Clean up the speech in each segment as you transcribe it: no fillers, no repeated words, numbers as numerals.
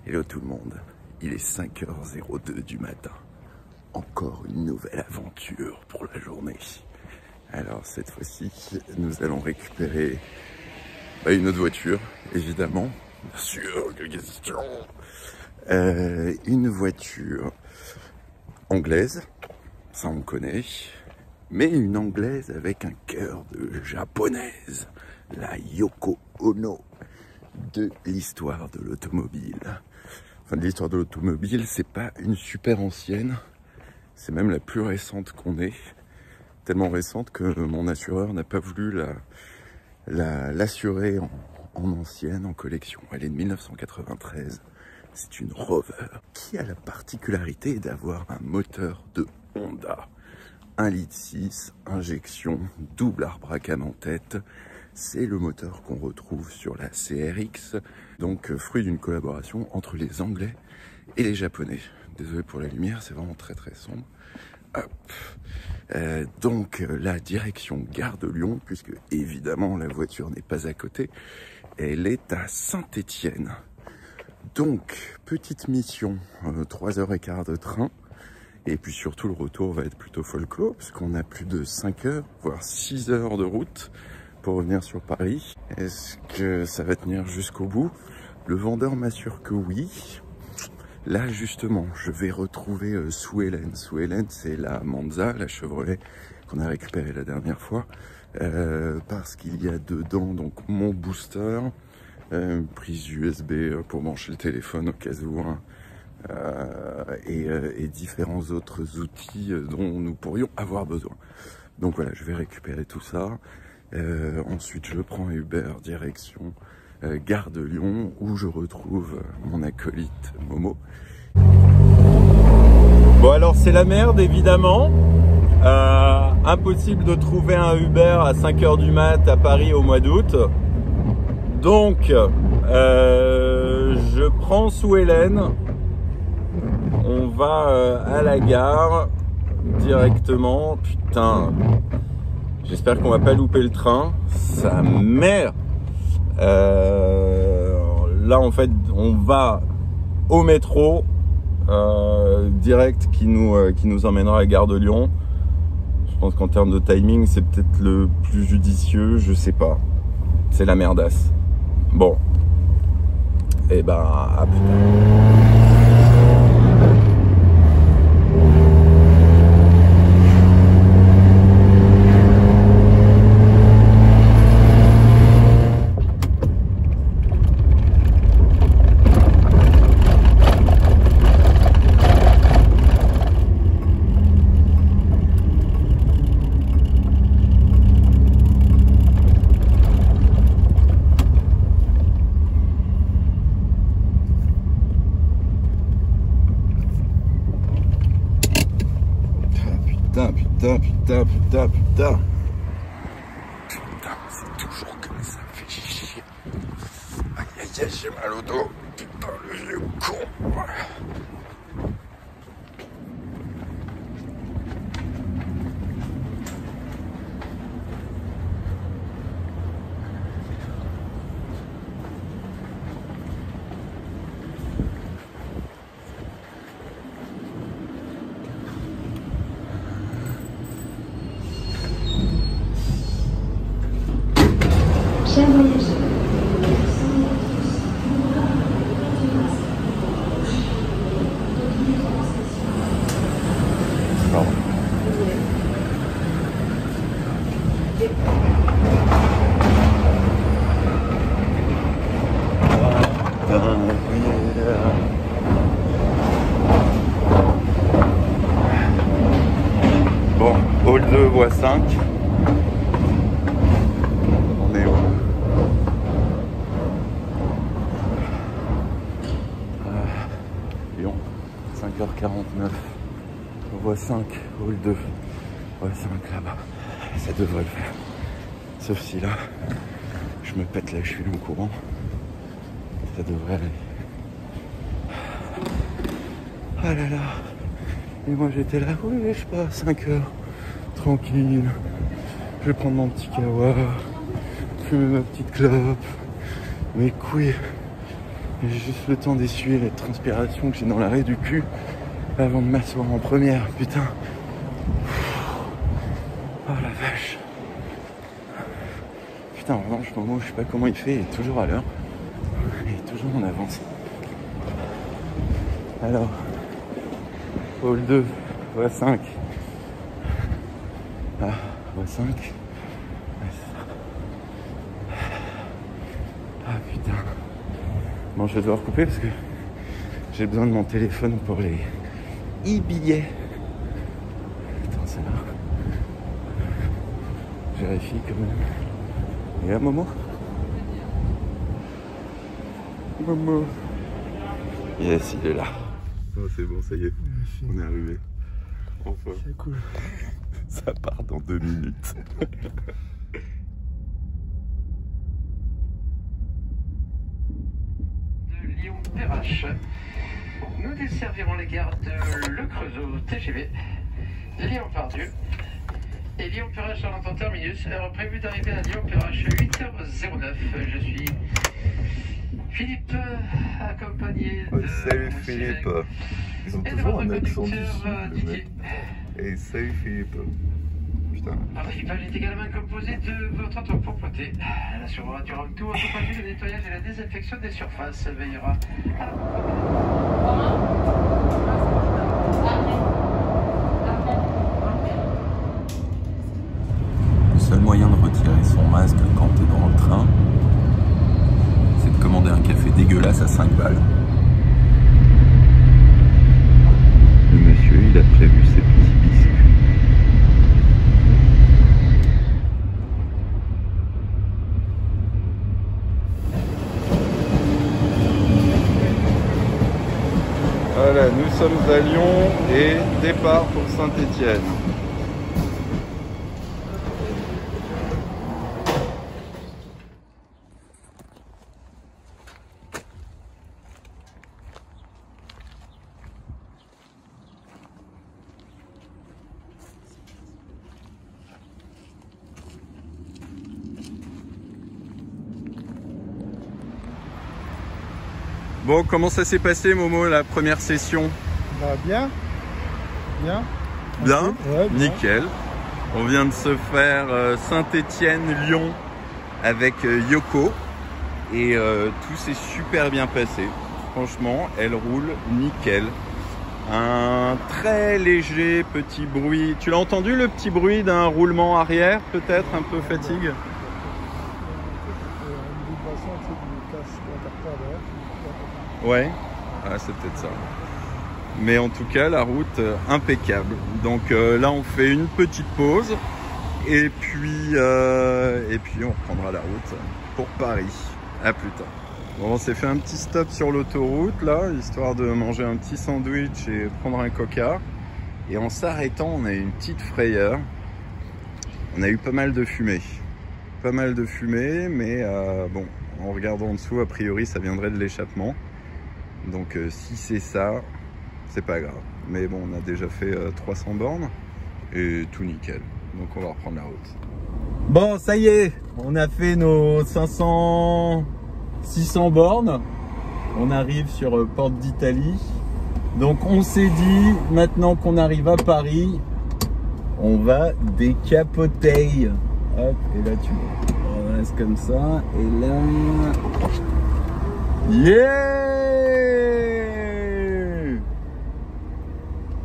Hello tout le monde, il est 5h02 du matin. Encore une nouvelle aventure pour la journée. Alors cette fois-ci, nous allons récupérer une autre voiture, évidemment. Bien sûr, quelle question. Une voiture anglaise, ça on connaît. Mais une anglaise avec un cœur de japonaise. La Yoko Ono de l'histoire de l'automobile. Enfin, de l'histoire de l'automobile, c'est pas une super ancienne. C'est même la plus récente qu'on ait. Tellement récente que mon assureur n'a pas voulu l'assurer en ancienne, en collection. Elle est de 1993. C'est une Rover qui a la particularité d'avoir un moteur de Honda. 1,6 litre, injection, double arbre à cam en tête. C'est le moteur qu'on retrouve sur la CRX, donc fruit d'une collaboration entre les Anglais et les Japonais. Désolé pour la lumière, c'est vraiment très très sombre. Hop. Donc la direction Gare de Lyon, puisque évidemment la voiture n'est pas à côté, elle est à Saint-Étienne. Donc petite mission, 3h15 de train. Et puis surtout le retour va être plutôt folklore, parce qu'on a plus de 5 heures, voire 6 heures de route pour revenir sur Paris. Est-ce que ça va tenir jusqu'au bout? Le vendeur m'assure que oui. Là justement, je vais retrouver Sue Ellen. Sue Ellen, c'est la Monza, la Chevrolet qu'on a récupérée la dernière fois, parce qu'il y a dedans donc mon booster, une prise USB pour brancher le téléphone au cas où, et différents autres outils dont nous pourrions avoir besoin. Donc voilà, je vais récupérer tout ça. Ensuite, je prends Uber direction Gare de Lyon, où je retrouve mon acolyte Momo. Bon alors c'est la merde évidemment. Impossible de trouver un Uber à 5h du mat à Paris au mois d'août. Donc je prends Sue Ellen. On va à la gare directement. Putain, j'espère qu'on va pas louper le train. Sa mère. Là en fait on va au métro direct qui nous emmènera à la Gare de Lyon. Je pense qu'en termes de timing c'est peut-être le plus judicieux, je sais pas. C'est la merdasse. Bon. Et ben à plus tard. Putain, c'est toujours comme ça, fait chier. Aïe aïe aïe, j'ai mal au dos. Putain, le vieux con. Chers voyageurs, Pardon. Bon, hall 2, voie 5. On est où? Lyon, 5h49. Voie 5, hall 2. Voie 5 là-bas. Ça devrait le faire. Sauf si là, je me pète la cheville en courant. Ça devrait aller. Ah là là. Et moi j'étais là, oui, je sais pas, 5 heures, tranquille. Je vais prendre mon petit kawa, fumer ma petite clope, mes couilles. J'ai juste le temps d'essuyer la transpiration que j'ai dans l'arrêt du cul avant de m'asseoir en première, putain. Oh la vache. Putain, en revanche, Momo, je sais pas comment il fait, il est toujours à l'heure. Il est toujours en avance. Alors, hall 2, voie 5. Ah, voie 5. Ah putain. Bon, je vais devoir couper parce que j'ai besoin de mon téléphone pour les e-billets. Attends, c'est là. Je vérifie quand même. Il est là, Momo? Momo. Yes, il est là. Oh, c'est bon, ça y est. On est arrivé. Enfin. C'est cool. Ça part dans 2 minutes. De Lyon-Perrache. Nous desservirons les gares de Le Creusot TGV, Lyon-Pardieu et Lyon-Perrache à l'entente terminus. Heure prévue d'arriver à Lyon-Perrache 8h09. Je suis Philippe, accompagné de... Salut Philippe. Ils ont toujours un accent du sud. Et salut Philippe. Putain. Votre équipage est également composé de votre auto pour pointer. L'assureur du tout accompagné le nettoyage et la désinfection des surfaces veillera à Le seul moyen de retirer son masque quand t'es dans le train, c'est de commander un café dégueulasse à 5 balles. Le monsieur, il a prévu ses petits biscuits. Voilà, nous sommes à Lyon et départ pour Saint-Étienne. Bon, comment ça s'est passé, Momo, la première session? Bah bien. Bien. Bien, Ouais, bien. Nickel. On vient de se faire Saint-Étienne-Lyon avec Yoko et tout s'est super bien passé. Franchement, elle roule nickel. Un très léger petit bruit. Tu l'as entendu, le petit bruit d'un roulement arrière, peut-être un peu fatigue? Ouais, ah, c'est peut-être ça. Mais en tout cas, la route impeccable. Donc là, on fait une petite pause et puis on reprendra la route pour Paris. À plus tard. Bon, on s'est fait un petit stop sur l'autoroute là, histoire de manger un petit sandwich et prendre un coca. Et en s'arrêtant, on a eu une petite frayeur. On a eu pas mal de fumée. Pas mal de fumée, mais bon, en regardant en dessous, a priori, ça viendrait de l'échappement. Donc si c'est ça, c'est pas grave. Mais bon, on a déjà fait 300 bornes et tout nickel. Donc on va reprendre la route. Bon, ça y est, on a fait nos 600 bornes. On arrive sur Porte d'Italie. Donc on s'est dit, maintenant qu'on arrive à Paris, on va décapoter. Hop, et là tu on reste comme ça. Et là... Yeah!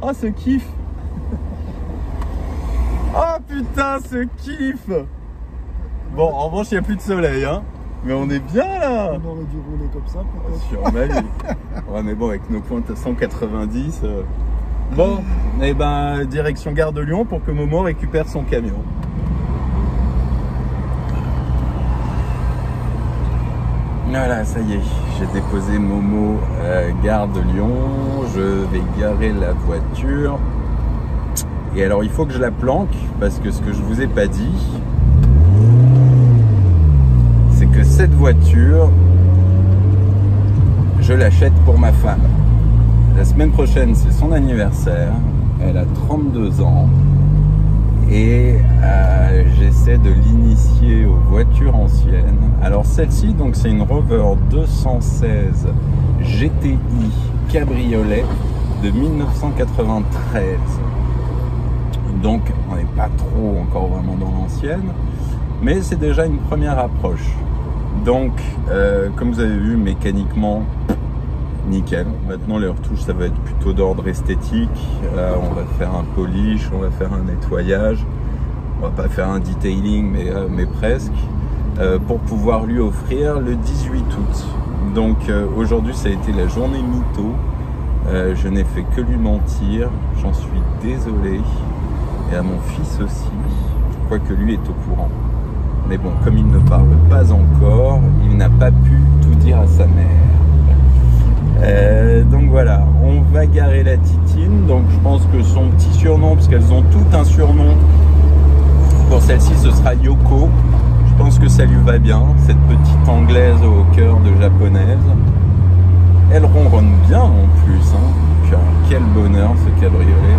Oh, ce kiff! Oh putain, ce kiff! Bon, en revanche, il n'y a plus de soleil, hein. Mais on est bien là! On aurait dû rouler comme ça, peut-être. Sur Mali. Ouais, mais bon, avec nos pointes à 190. Bon, et ben, direction Gare de Lyon pour que Momo récupère son camion. Voilà, ça y est, j'ai déposé Momo à Gare de Lyon. Je vais garer la voiture. Et alors, il faut que je la planque parce que ce que je vous ai pas dit, c'est que cette voiture, je l'achète pour ma femme. La semaine prochaine, c'est son anniversaire. Elle a 32 ans. et j'essaie de l'initier aux voitures anciennes. Alors celle-ci, donc c'est une Rover 216 GTI cabriolet de 1993. Donc on n'est pas trop encore vraiment dans l'ancienne, mais c'est déjà une première approche. Donc comme vous avez vu, mécaniquement nickel. Maintenant les retouches, ça va être plutôt d'ordre esthétique. On va faire un polish, on va faire un nettoyage, on va pas faire un detailing, mais presque, pour pouvoir lui offrir le 18 août. Donc aujourd'hui ça a été la journée mytho. Je n'ai fait que lui mentir, j'en suis désolé, et à mon fils aussi. Je crois que lui est au courant, mais bon, comme il ne parle pas encore, il n'a pas pu tout dire à sa mère. Donc voilà, on va garer la Titine. Donc je pense que son petit surnom, parce qu'elles ont tout un surnom, pour celle-ci ce sera Yoko. Je pense que ça lui va bien, cette petite anglaise au cœur de japonaise. Elle ronronne bien en plus, hein. Donc, quel bonheur ce cabriolet.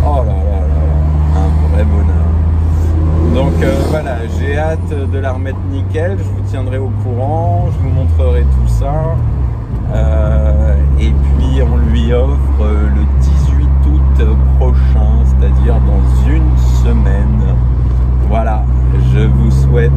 Oh là là là là, un vrai bonheur. Donc voilà, j'ai hâte de la remettre nickel, je vous tiendrai au courant, je vous montrerai tout ça. Et puis on lui offre le 18 août prochain, c'est-à-dire dans une semaine. Voilà, je vous souhaite